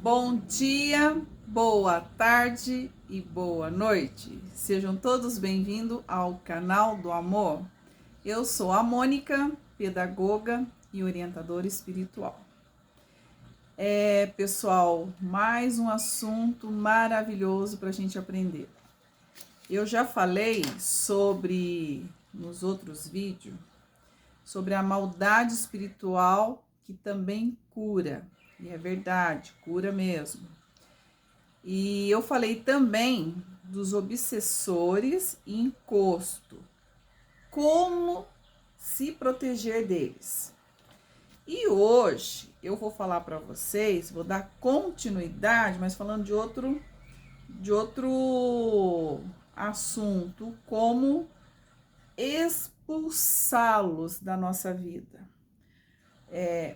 Bom dia, boa tarde e boa noite. Sejam todos bem-vindos ao canal do Amor. Eu sou a Mônica, pedagoga e orientadora espiritual. Pessoal, mais um assunto maravilhoso para a gente aprender. Eu já falei nos outros vídeos, sobre a maldade espiritual que também cura. E é verdade, cura mesmo. E eu falei também dos obsessores e encosto. Como se proteger deles. E hoje eu vou falar para vocês, vou dar continuidade, mas falando de outro assunto, como expulsá-los da nossa vida.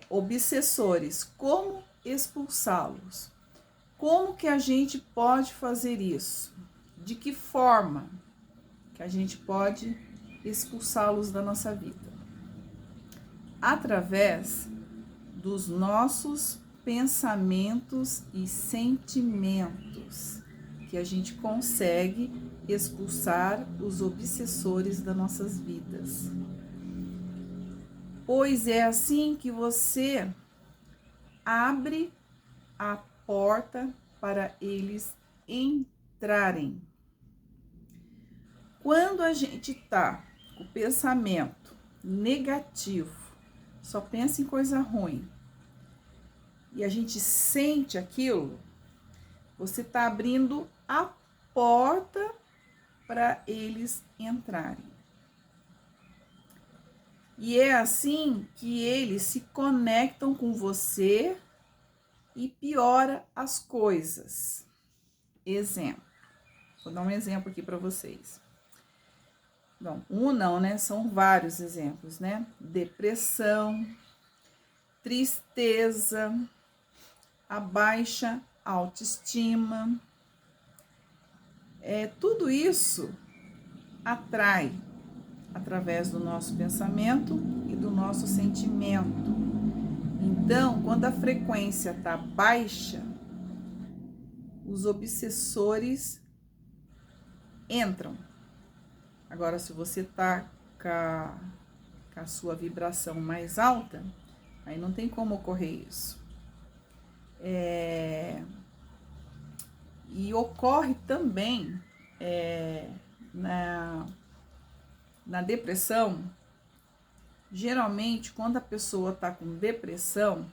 Obsessores, como expulsá-los? Como que a gente pode fazer isso? De que forma que a gente pode expulsá-los da nossa vida? Através dos nossos pensamentos e sentimentos, que a gente consegue expulsar os obsessores das nossas vidas. Pois é assim que você abre a porta para eles entrarem. Quando a gente tá com o pensamento negativo, só pensa em coisa ruim, e a gente sente aquilo, você tá abrindo a porta para eles entrarem. E é assim que eles se conectam com você e piora as coisas. Exemplo. Vou dar um exemplo aqui para vocês. Bom, não, né? São vários exemplos, né? Depressão, tristeza, a baixa autoestima. Tudo isso atrai através do nosso pensamento e do nosso sentimento. Então, quando a frequência está baixa, os obsessores entram. Agora, se você está com a sua vibração mais alta, aí não tem como ocorrer isso. E ocorre também na depressão. Geralmente, quando a pessoa está com depressão,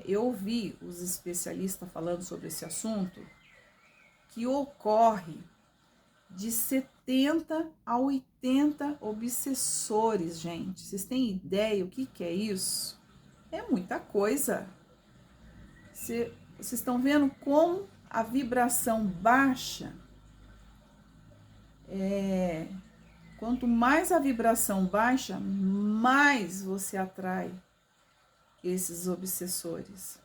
eu ouvi os especialistas falando sobre esse assunto, que ocorre de 70 a 80 obsessores, gente. Vocês têm ideia o que é isso? É muita coisa. Vocês estão vendo como a vibração baixa, quanto mais a vibração baixa, mais você atrai esses obsessores.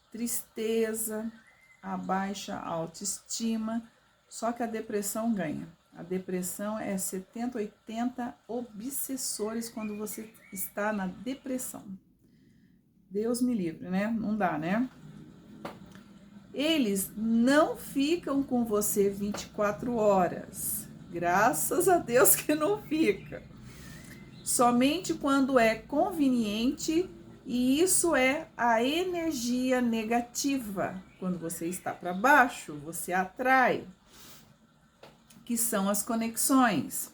Tristeza, a baixa autoestima, só que a depressão ganha. A depressão é 70, 80 obsessores quando você está na depressão. Deus me livre, né? Não dá, né? Eles não ficam com você 24 horas. Graças a Deus que não fica. Somente quando é conveniente, e isso é a energia negativa. Quando você está para baixo, você atrai, que são as conexões.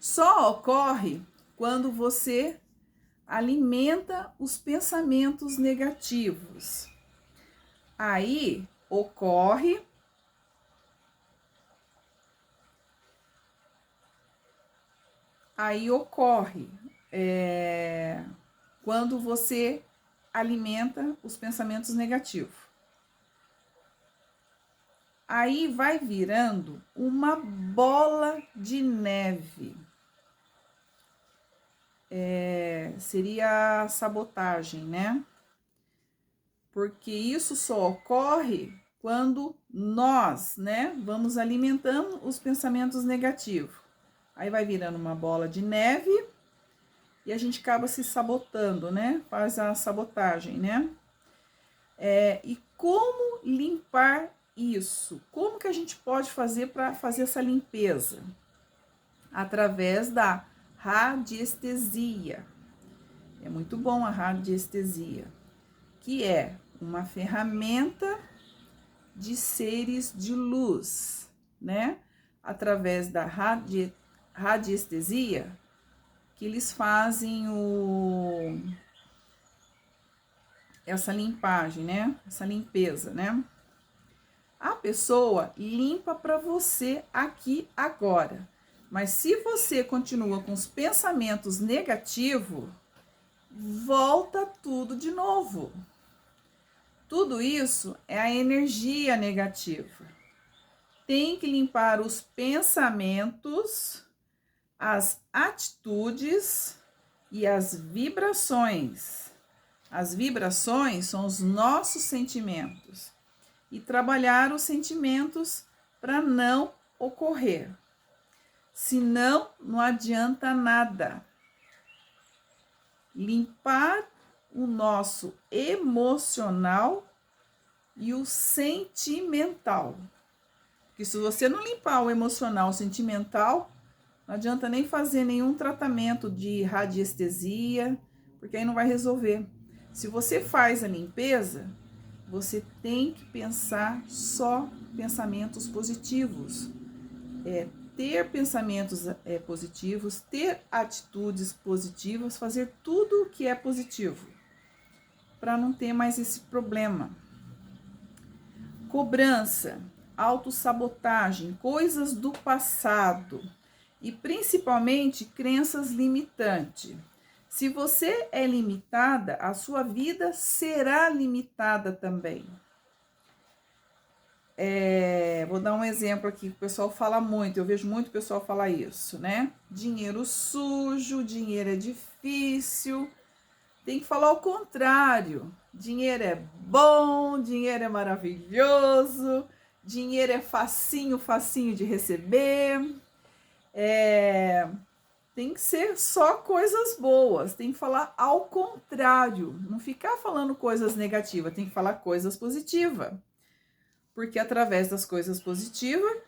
Só ocorre quando você alimenta os pensamentos negativos. Aí ocorre quando você alimenta os pensamentos negativos. Aí vai virando uma bola de neve. Seria a sabotagem, né? Porque isso só ocorre quando nós, né, vamos alimentando os pensamentos negativos. Aí vai virando uma bola de neve e a gente acaba se sabotando, né? Faz a sabotagem, né? E como limpar isso? Como que a gente pode fazer para fazer essa limpeza? Através da radiestesia. É muito bom a radiestesia, que é uma ferramenta de seres de luz, né? Através da radiestesia, que eles fazem essa limpagem, né? Essa limpeza, né? A pessoa limpa para você aqui agora. Mas se você continua com os pensamentos negativos, volta tudo de novo. Tudo isso é a energia negativa. Tem que limpar os pensamentos, as atitudes e as vibrações. As vibrações são os nossos sentimentos. E trabalhar os sentimentos para não ocorrer. Senão, não adianta nada. Limpar o nosso emocional e o sentimental. Porque se você não limpar o emocional, o sentimental, não adianta nem fazer nenhum tratamento de radiestesia, porque aí não vai resolver. Se você faz a limpeza, você tem que pensar só pensamentos positivos. Ter pensamentos positivos, ter atitudes positivas, fazer tudo o que é positivo, para não ter mais esse problema. Cobrança, autossabotagem, coisas do passado e principalmente crenças limitantes. Se você é limitada, a sua vida será limitada também. Vou dar um exemplo aqui que o pessoal fala muito, eu vejo muito o pessoal falar isso, né? Dinheiro sujo, dinheiro é difícil. Tem que falar o contrário. Dinheiro é bom, dinheiro é maravilhoso, dinheiro é facinho, facinho de receber. Tem que ser só coisas boas, tem que falar ao contrário, não ficar falando coisas negativas, tem que falar coisas positivas. Porque através das coisas positivas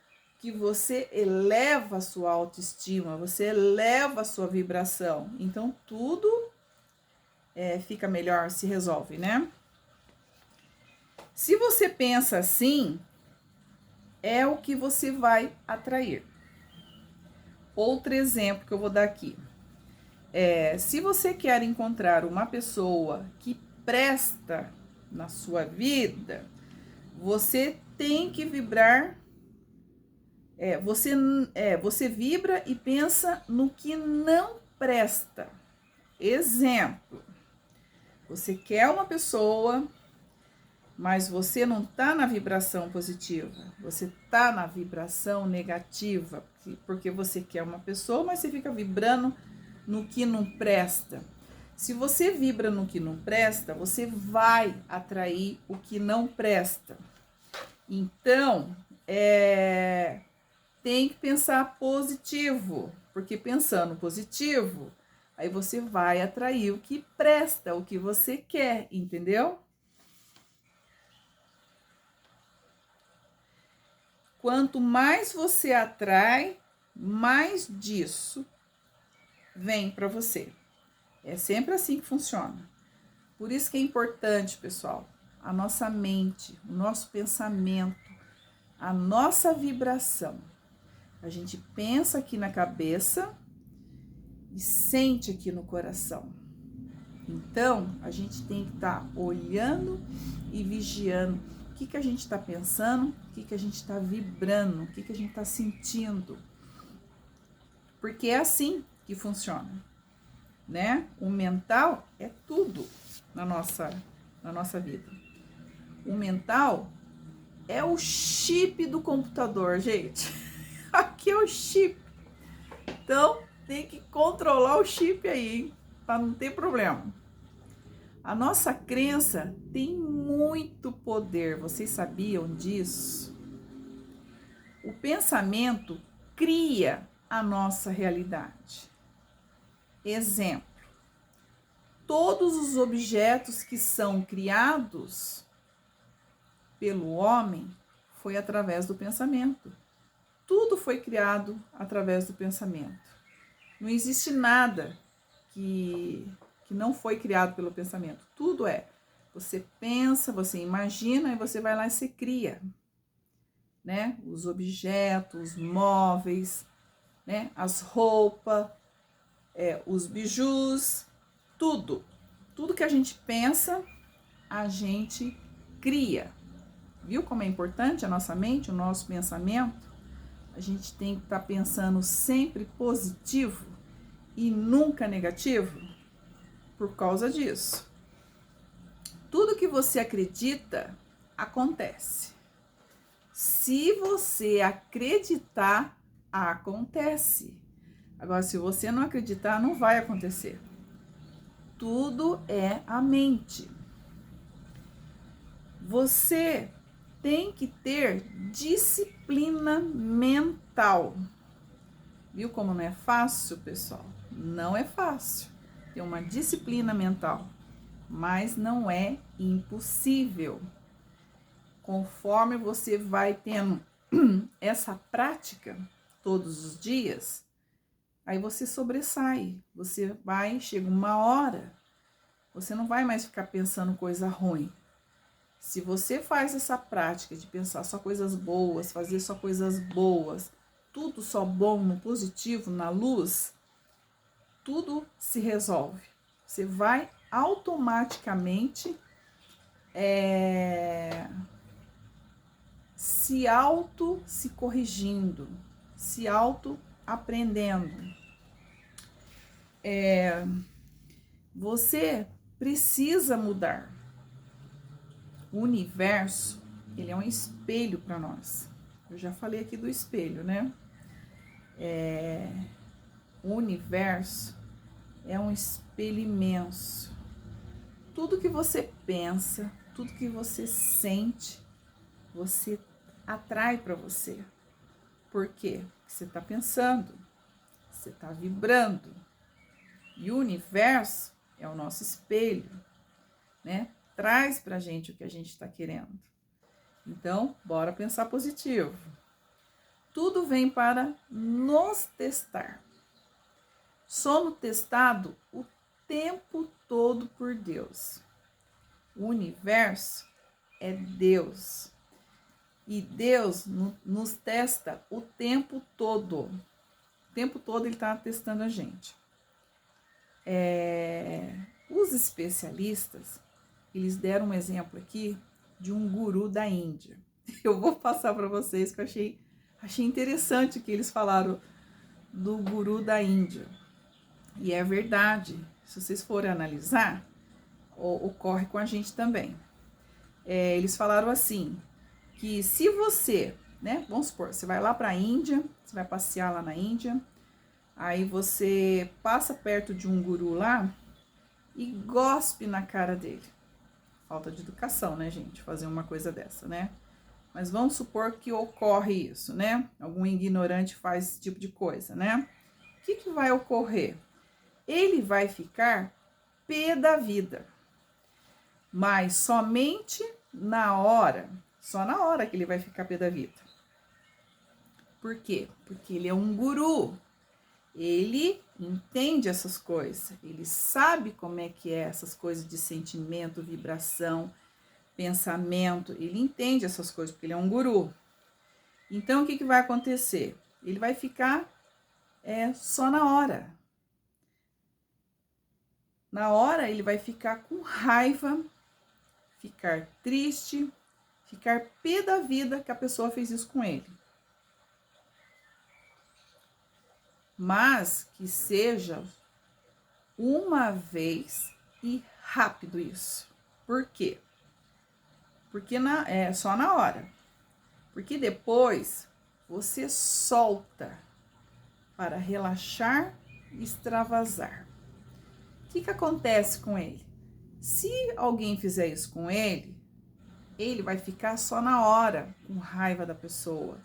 que você eleva a sua autoestima, você eleva a sua vibração. Então, tudo fica melhor, se resolve, né? Se você pensa assim, é o que você vai atrair. Outro exemplo que eu vou dar aqui. Se você quer encontrar uma pessoa que presta na sua vida, você tem que vibrar. Você vibra e pensa no que não presta. Exemplo, você quer uma pessoa, mas você não está na vibração positiva, você está na vibração negativa, porque você quer uma pessoa, mas você fica vibrando no que não presta. Se você vibra no que não presta, você vai atrair o que não presta. Então, tem que pensar positivo, porque pensando positivo, aí você vai atrair o que presta, o que você quer, entendeu? Quanto mais você atrai, mais disso vem para você. É sempre assim que funciona. Por isso que é importante, pessoal, a nossa mente, o nosso pensamento, a nossa vibração. A gente pensa aqui na cabeça e sente aqui no coração. Então, a gente tem que estar olhando e vigiando o que a gente está pensando, o que a gente está vibrando, o que a gente está sentindo. Porque é assim que funciona, né? O mental é tudo na nossa vida. O mental é o chip do computador, gente. Aqui é o chip. Então, tem que controlar o chip aí, hein? Para não ter problema. A nossa crença tem muito poder. Vocês sabiam disso? O pensamento cria a nossa realidade. Exemplo: todos os objetos que são criados pelo homem foi através do pensamento. Tudo foi criado através do pensamento. Não existe nada que não foi criado pelo pensamento. Tudo é. Você pensa, você imagina e você vai lá e você cria, né? Os objetos, os móveis, né? As roupas, os bijus, tudo. Tudo que a gente pensa, a gente cria. Viu como é importante a nossa mente, o nosso pensamento? A gente tem que estar pensando sempre positivo e nunca negativo por causa disso. Tudo que você acredita, acontece. Se você acreditar, acontece. Agora, se você não acreditar, não vai acontecer. Tudo é a mente. Você tem que ter disciplina mental. Viu como não é fácil, pessoal? Não é fácil ter uma disciplina mental, mas não é impossível. Conforme você vai tendo essa prática todos os dias, aí você sobressai. Você chega uma hora, você não vai mais ficar pensando coisa ruim. Se você faz essa prática de pensar só coisas boas, fazer só coisas boas, tudo só bom, no positivo, na luz, tudo se resolve. Você vai automaticamente se corrigindo, se aprendendo. Você precisa mudar. O universo, ele é um espelho para nós. Eu já falei aqui do espelho, né? O universo é um espelho imenso. Tudo que você pensa, tudo que você sente, você atrai para você. Por quê? Porque você está pensando, você está vibrando. E o universo é o nosso espelho, né? Traz pra gente o que a gente está querendo. Então, bora pensar positivo. Tudo vem para nos testar. Somos testados o tempo todo por Deus. O universo é Deus. E Deus nos testa o tempo todo. O tempo todo ele está testando a gente. Os especialistas, eles deram um exemplo aqui de um guru da Índia. Eu vou passar para vocês que eu achei interessante que eles falaram do guru da Índia. E é verdade, se vocês forem analisar, ocorre com a gente também. Eles falaram assim, que se você, né, vamos supor, você vai lá para a Índia, você vai passear lá na Índia, aí você passa perto de um guru lá e gospe na cara dele. Falta de educação, né, gente? Fazer uma coisa dessa, né? Mas vamos supor que ocorre isso, né? Algum ignorante faz esse tipo de coisa, né? O que vai ocorrer? Ele vai ficar pé da vida. Mas somente na hora, só na hora que ele vai ficar pé da vida. Por quê? Porque ele é um guru. Ele entende essas coisas, ele sabe como é que é essas coisas de sentimento, vibração, pensamento, ele entende essas coisas, porque ele é um guru. Então, o que vai acontecer? Ele vai ficar só na hora. Na hora, ele vai ficar com raiva, ficar triste, ficar pé da vida que a pessoa fez isso com ele. Mas que seja uma vez e rápido isso. Por quê? Porque é só na hora. Porque depois você solta para relaxar e extravasar. O que acontece com ele? Se alguém fizer isso com ele, ele vai ficar só na hora com raiva da pessoa.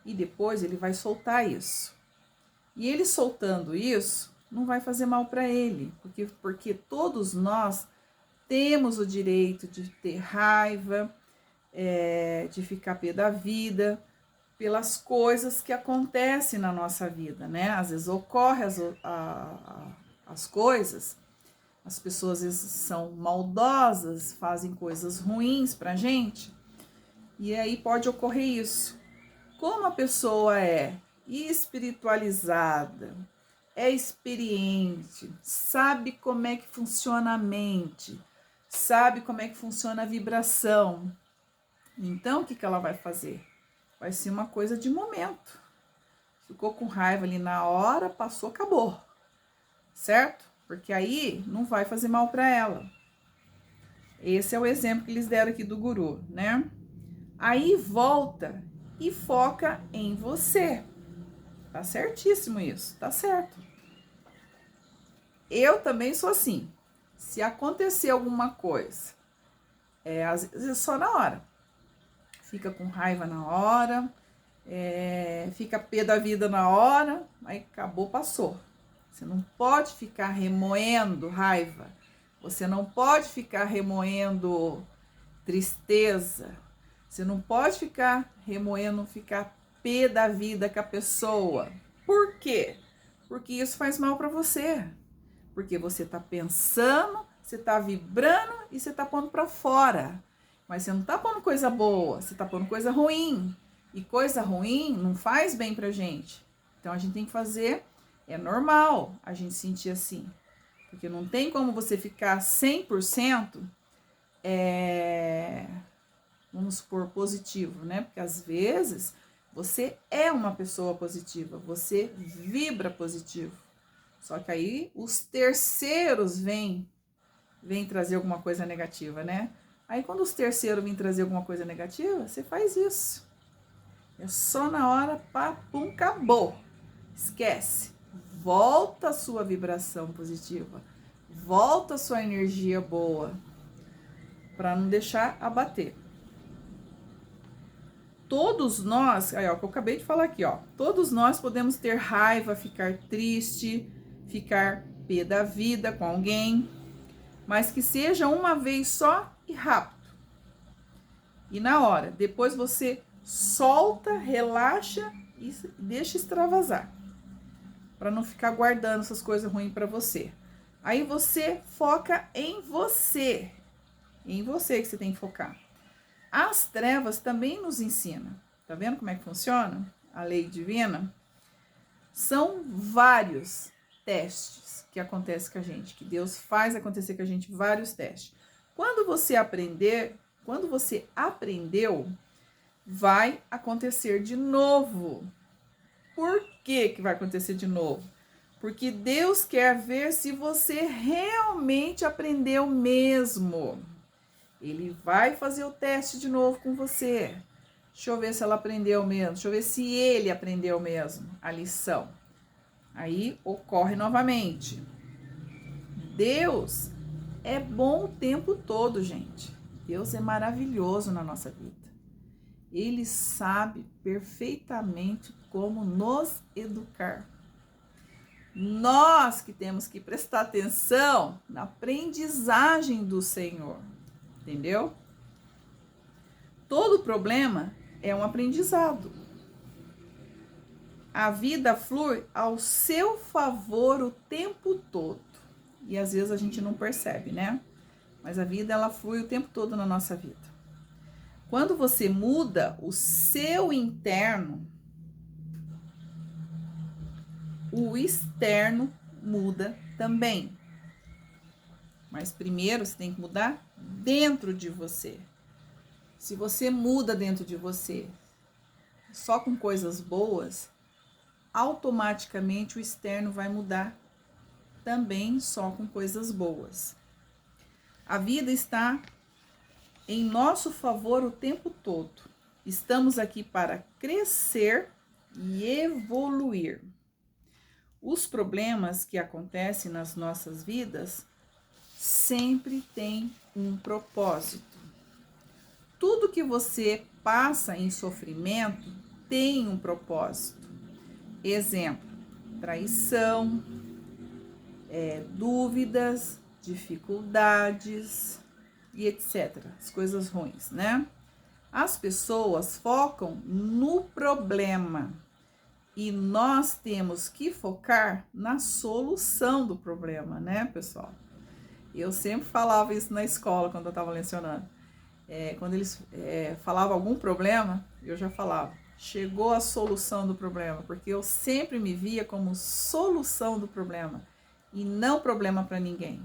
E depois ele vai soltar isso. E ele soltando isso, não vai fazer mal para ele, porque todos nós temos o direito de ter raiva, de ficar pé da vida, pelas coisas que acontecem na nossa vida, né? Às vezes ocorrem as coisas, as pessoas às vezes são maldosas, fazem coisas ruins pra gente, e aí pode ocorrer isso. Como a pessoa é espiritualizada, é experiente, sabe como é que funciona a mente, sabe como é que funciona a vibração, então o que ela vai fazer? Vai ser uma coisa de momento. Ficou com raiva ali na hora, passou, acabou. Certo? Porque aí não vai fazer mal para ela. Esse é o exemplo que eles deram aqui do guru, né? Aí volta e foca em você. Tá certíssimo isso, tá certo. Eu também sou assim. Se acontecer alguma coisa, às vezes é só na hora. Fica com raiva na hora, fica pé da vida na hora, aí acabou, passou. Você não pode ficar remoendo raiva, você não pode ficar remoendo tristeza, você não pode ficar remoendo, ficar pé da vida com a pessoa. Por quê? Porque isso faz mal para você. Porque você tá pensando, você tá vibrando e você tá pondo para fora. Mas você não tá pondo coisa boa, você tá pondo coisa ruim. E coisa ruim não faz bem pra gente. Então a gente tem que fazer, é normal a gente sentir assim. Porque não tem como você ficar 100%, vamos supor, positivo, né? Porque às vezes você é uma pessoa positiva, você vibra positivo. Só que aí os terceiros vêm trazer alguma coisa negativa, né? Aí quando os terceiros vêm trazer alguma coisa negativa, você faz isso. É só na hora, pá, pum, acabou. Esquece. Volta a sua vibração positiva. Volta a sua energia boa. Para não deixar abater. Todos nós, aí ó, que eu acabei de falar aqui, ó. Todos nós podemos ter raiva, ficar triste, ficar pé da vida com alguém, mas que seja uma vez só e rápido. E na hora, depois você solta, relaxa e deixa extravasar, para não ficar guardando essas coisas ruins para você. Aí você foca em você que você tem que focar. As trevas também nos ensinam. Tá vendo como é que funciona a lei divina? São vários testes que acontecem com a gente, que Deus faz acontecer com a gente, vários testes. Quando você aprendeu, vai acontecer de novo. Por que vai acontecer de novo? Porque Deus quer ver se você realmente aprendeu mesmo. Ele vai fazer o teste de novo com você. Deixa eu ver se ela aprendeu mesmo. Deixa eu ver se ele aprendeu mesmo a lição. Aí ocorre novamente. Deus é bom o tempo todo, gente. Deus é maravilhoso na nossa vida. Ele sabe perfeitamente como nos educar. Nós que temos que prestar atenção na aprendizagem do Senhor. Entendeu? Todo problema é um aprendizado. A vida flui ao seu favor o tempo todo. E às vezes a gente não percebe, né? Mas a vida, ela flui o tempo todo na nossa vida. Quando você muda o seu interno, o externo muda também. Mas primeiro você tem que mudar dentro de você. Se você muda dentro de você só com coisas boas, automaticamente o externo vai mudar também só com coisas boas. A vida está em nosso favor o tempo todo. Estamos aqui para crescer e evoluir. Os problemas que acontecem nas nossas vidas sempre têm um propósito. Tudo que você passa em sofrimento tem um propósito. Exemplo, traição, dúvidas, dificuldades e etc. As coisas ruins, né? As pessoas focam no problema e nós temos que focar na solução do problema, né, pessoal? Eu sempre falava isso na escola quando eu estava lecionando. Quando eles falavam algum problema, eu já falava, chegou a solução do problema, porque eu sempre me via como solução do problema e não problema para ninguém.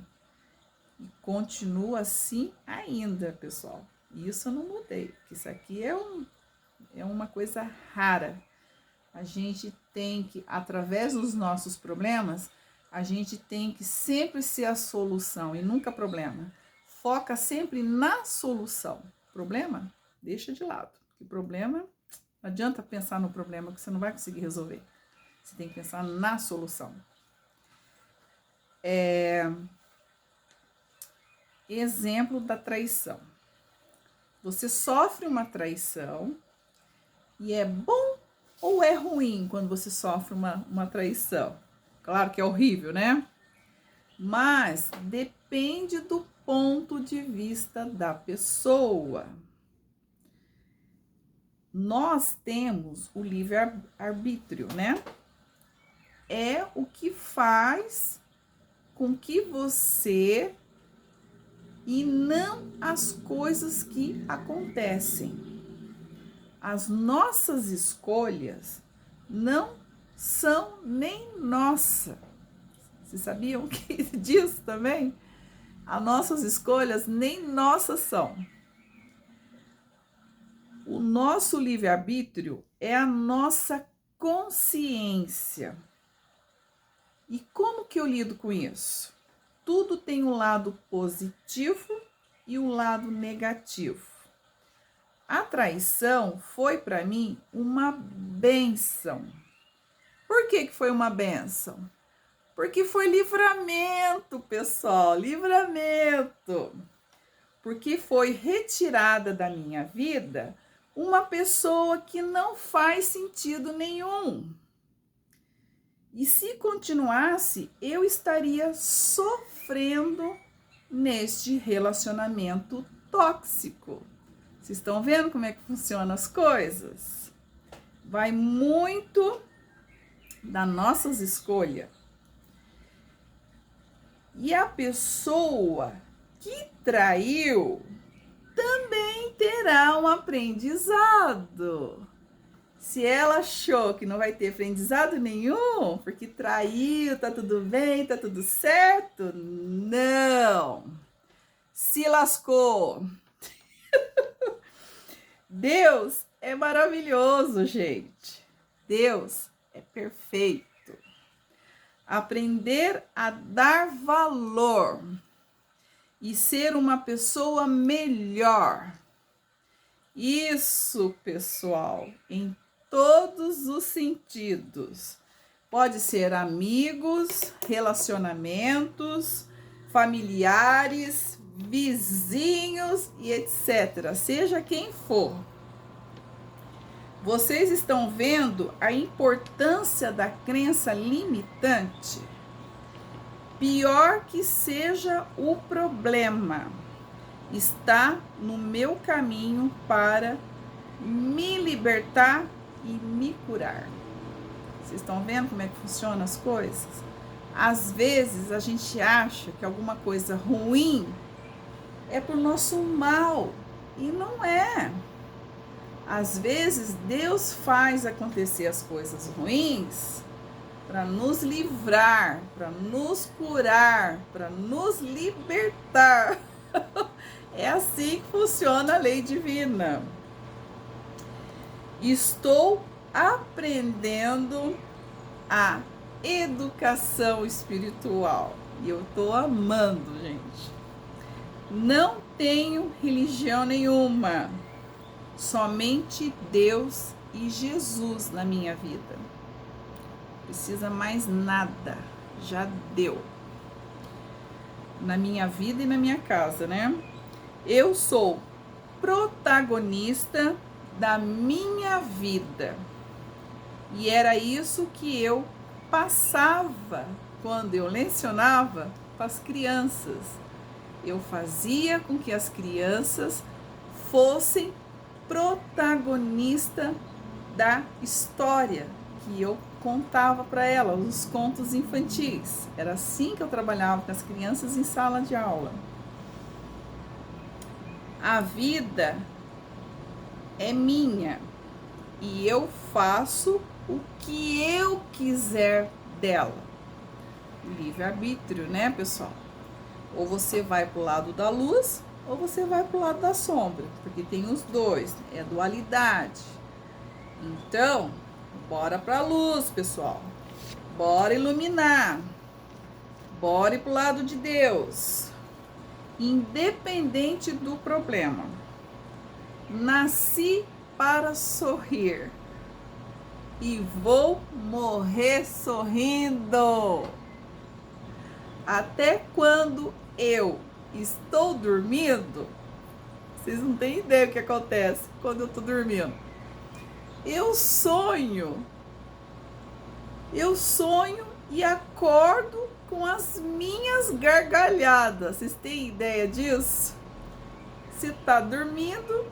E continua assim ainda, pessoal. Isso eu não mudei, porque isso aqui é uma coisa rara. A gente tem que, através dos nossos problemas, a gente tem que sempre ser a solução e nunca problema. Foca sempre na solução. Problema, deixa de lado. Porque problema, não adianta pensar no problema, que você não vai conseguir resolver. Você tem que pensar na solução. Exemplo da traição. Você sofre uma traição e é bom ou é ruim quando você sofre uma traição? Claro que é horrível, né? Mas depende do ponto de vista da pessoa. Nós temos o livre-arbítrio, né? É o que faz com que você e não as coisas que acontecem. As nossas escolhas não são nem nossas. Vocês sabiam disso também? As nossas escolhas nem nossas são. O nosso livre-arbítrio é a nossa consciência. E como que eu lido com isso? Tudo tem um lado positivo e um lado negativo. A traição foi para mim uma bênção. Por que foi uma bênção? Porque foi livramento, pessoal, livramento. Porque foi retirada da minha vida uma pessoa que não faz sentido nenhum. E se continuasse, eu estaria sofrendo neste relacionamento tóxico. Vocês estão vendo como é que funcionam as coisas? Vai muito das nossas escolhas. E a pessoa que traiu também terá um aprendizado. Se ela achou que não vai ter aprendizado nenhum, porque traiu, tá tudo bem, tá tudo certo, não. Se lascou. Deus é maravilhoso, gente. Deus é perfeito. Aprender a dar valor e ser uma pessoa melhor. Isso, pessoal, em todos os sentidos. Pode ser amigos, relacionamentos, familiares, vizinhos e etc. Seja quem for. Vocês estão vendo a importância da crença limitante? Pior que seja o problema, está no meu caminho para me libertar e me curar. Vocês estão vendo como é que funcionam as coisas? Às vezes a gente acha que alguma coisa ruim é por nosso mal, e não é. Às vezes Deus faz acontecer as coisas ruins para nos livrar, para nos curar, para nos libertar. É assim que funciona a lei divina. Estou aprendendo a educação espiritual e eu estou amando, gente. Não tenho religião nenhuma, somente Deus e Jesus na minha vida. Não precisa mais nada, já deu. Na minha vida e na minha casa, né? Eu sou protagonista da minha vida. E era isso que eu passava quando eu lecionava para as crianças. Eu fazia com que as crianças fossem protagonista da história que eu contava para ela, os contos infantis. Era assim que eu trabalhava com as crianças em sala de aula. A vida é minha e eu faço o que eu quiser dela. Livre-arbítrio, né, pessoal? Ou você vai pro lado da luz ou você vai pro lado da sombra, porque tem os dois, é dualidade. Então, bora pra luz, pessoal. Bora iluminar. Bora ir pro lado de Deus. Independente do problema. Nasci para sorrir e vou morrer sorrindo. Até quando eu estou dormindo, vocês não têm ideia o que acontece quando eu estou dormindo. Eu sonho e acordo com as minhas gargalhadas. Vocês têm ideia disso? Se tá dormindo,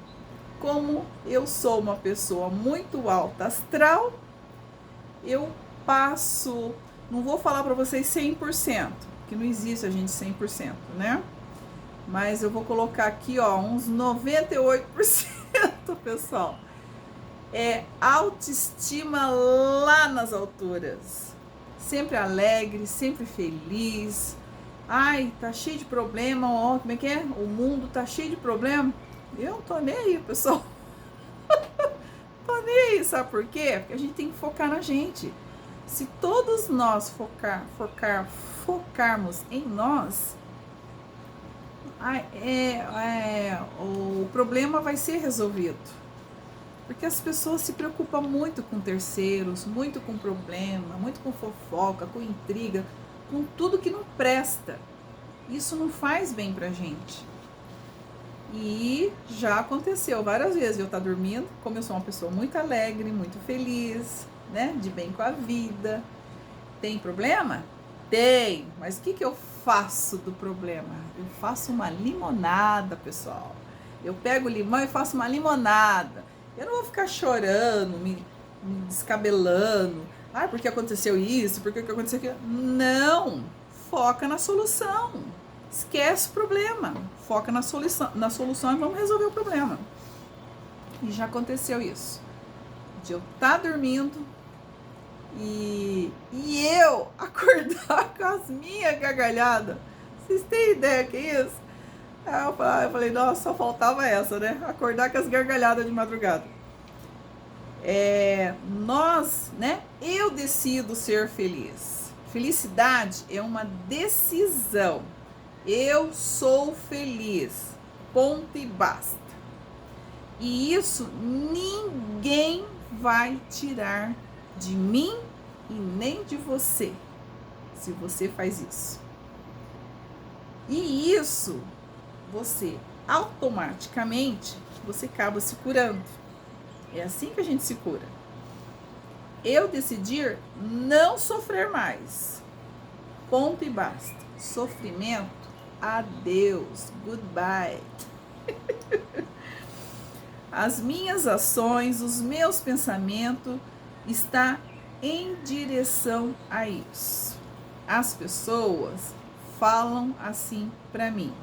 como eu sou uma pessoa muito alta astral, eu passo, não vou falar para vocês 100%, que não existe a gente 100%, né? Mas eu vou colocar aqui, ó, uns 98%, pessoal. É autoestima lá nas alturas. Sempre alegre, sempre feliz. Ai, tá cheio de problema, ó, como é que é? O mundo tá cheio de problema. Eu não tô nem aí, pessoal. Tô nem aí, sabe por quê? Porque a gente tem que focar na gente. Se todos nós focarmos em nós, o problema vai ser resolvido. Porque as pessoas se preocupam muito com terceiros, muito com problema, muito com fofoca, com intriga, com tudo que não presta. Isso não faz bem pra gente. E já aconteceu várias vezes eu estar dormindo, como eu sou uma pessoa muito alegre, muito feliz, né? De bem com a vida. Tem problema? Tem. Mas o que eu faço do problema? Eu faço uma limonada, pessoal. Eu pego o limão e faço uma limonada. Eu não vou ficar chorando, me descabelando. Ah, porque aconteceu isso? Porque aconteceu aquilo? Não! Foca na solução. Esquece o problema. Foca na solução e vamos resolver o problema. E já aconteceu isso. De eu estar dormindo e eu acordar com as minhas gargalhadas. Vocês têm ideia que é isso? Eu falei, nossa, só faltava essa, né? Acordar com as gargalhadas de madrugada. Eu decido ser feliz. Felicidade é uma decisão. Eu sou feliz. Ponto e basta. E isso ninguém vai tirar de mim e nem de você, se você faz isso. E isso, você automaticamente, você acaba se curando. É assim que a gente se cura. Eu decidir não sofrer mais. Ponto e basta. Sofrimento, adeus, goodbye. As minhas ações, os meus pensamentos estão em direção a isso. As pessoas falam assim para mim.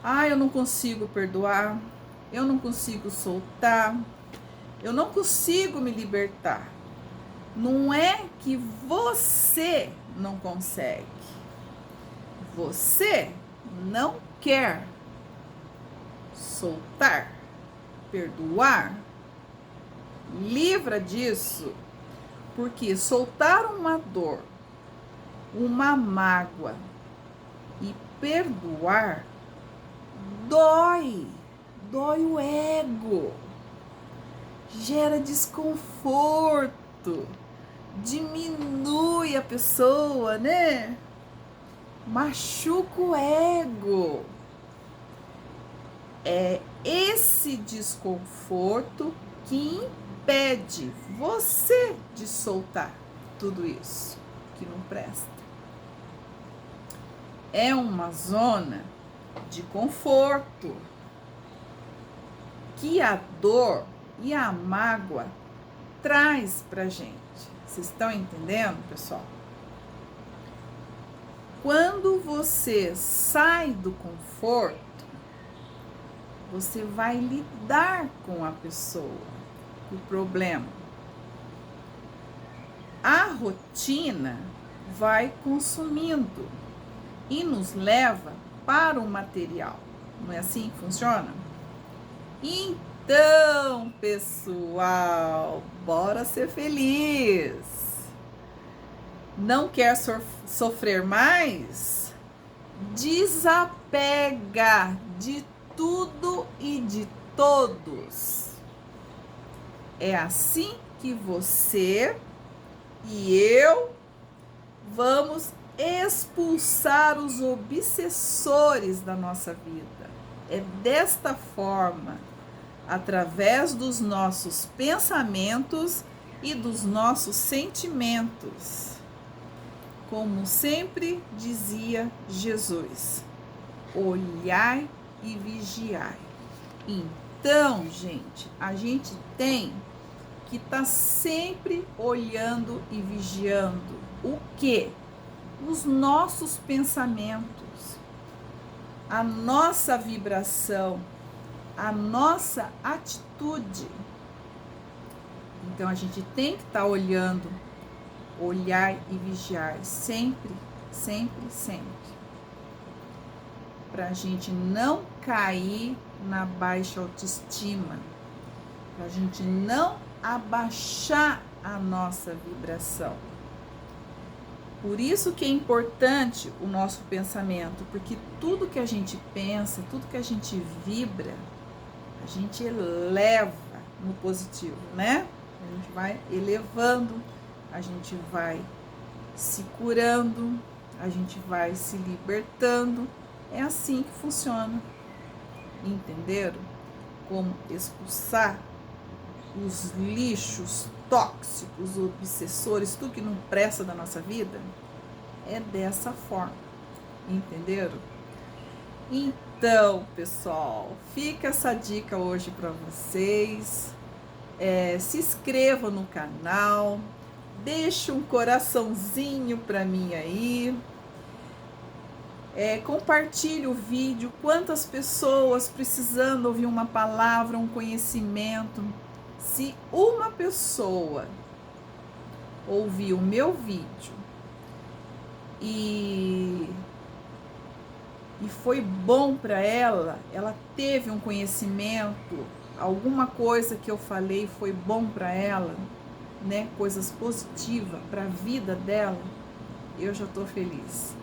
Ah, eu não consigo perdoar, eu não consigo soltar, eu não consigo me libertar. Não é que você não consegue. Você não quer soltar, perdoar. Livra disso, porque soltar uma dor, uma mágoa e perdoar dói o ego, gera desconforto, diminui a pessoa, né? Machuca o ego. É esse desconforto que impede você de soltar tudo isso que não presta. É uma zona de conforto. que a dor e a mágoa traz pra gente. Vocês estão entendendo, pessoal? Quando você sai do conforto, você vai lidar com a pessoa, o problema. A rotina vai consumindo e nos leva para o material. Não é assim que funciona? Então, pessoal, bora ser feliz. Não quer sofrer mais? Desapega de tudo e de todos. É assim que você e eu vamos expulsar os obsessores da nossa vida. É desta forma, através dos nossos pensamentos e dos nossos sentimentos. Como sempre dizia Jesus, olhai e vigiai. Então, gente, a gente tem que estar sempre olhando e vigiando. O quê? Os nossos pensamentos, a nossa vibração, a nossa atitude. Então, a gente tem que estar olhando, olhar e vigiar sempre, sempre, sempre. Para a gente não cair na baixa autoestima, para a gente não abaixar a nossa vibração. Por isso que é importante o nosso pensamento, porque tudo que a gente pensa, tudo que a gente vibra, a gente eleva no positivo, né? A gente vai elevando, a gente vai se curando, a gente vai se libertando. É assim que funciona. Entenderam? Como expulsar os lixos tóxicos, obsessores, tudo que não presta da nossa vida, é dessa forma. Entenderam? Então, pessoal, fica essa dica hoje para vocês. Se inscrevam no canal, deixa um coraçãozinho para mim aí. Compartilhe o vídeo. Quantas pessoas precisando ouvir uma palavra, um conhecimento. Se uma pessoa ouvir o meu vídeo e foi bom para ela, ela teve um conhecimento, alguma coisa que eu falei foi bom para ela, né? Coisas positivas para a vida dela, eu já estou feliz.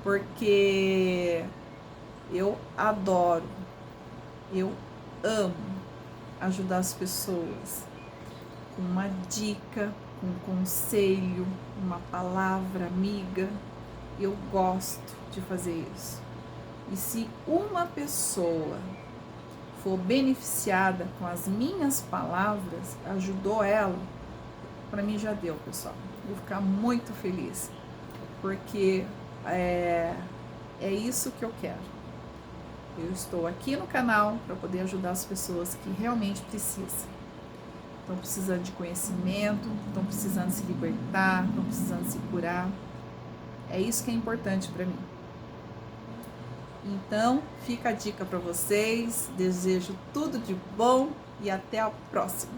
Porque eu adoro, eu amo ajudar as pessoas com uma dica, com um conselho, uma palavra amiga. Eu gosto de fazer isso. E se uma pessoa for beneficiada com as minhas palavras, ajudou ela, para mim já deu, pessoal. Vou ficar muito feliz, porque é isso que eu quero. Eu estou aqui no canal para poder ajudar as pessoas que realmente precisam. Estão precisando de conhecimento, estão precisando se libertar, estão precisando se curar. É isso que é importante para mim. Então, fica a dica para vocês. Desejo tudo de bom e até a próxima.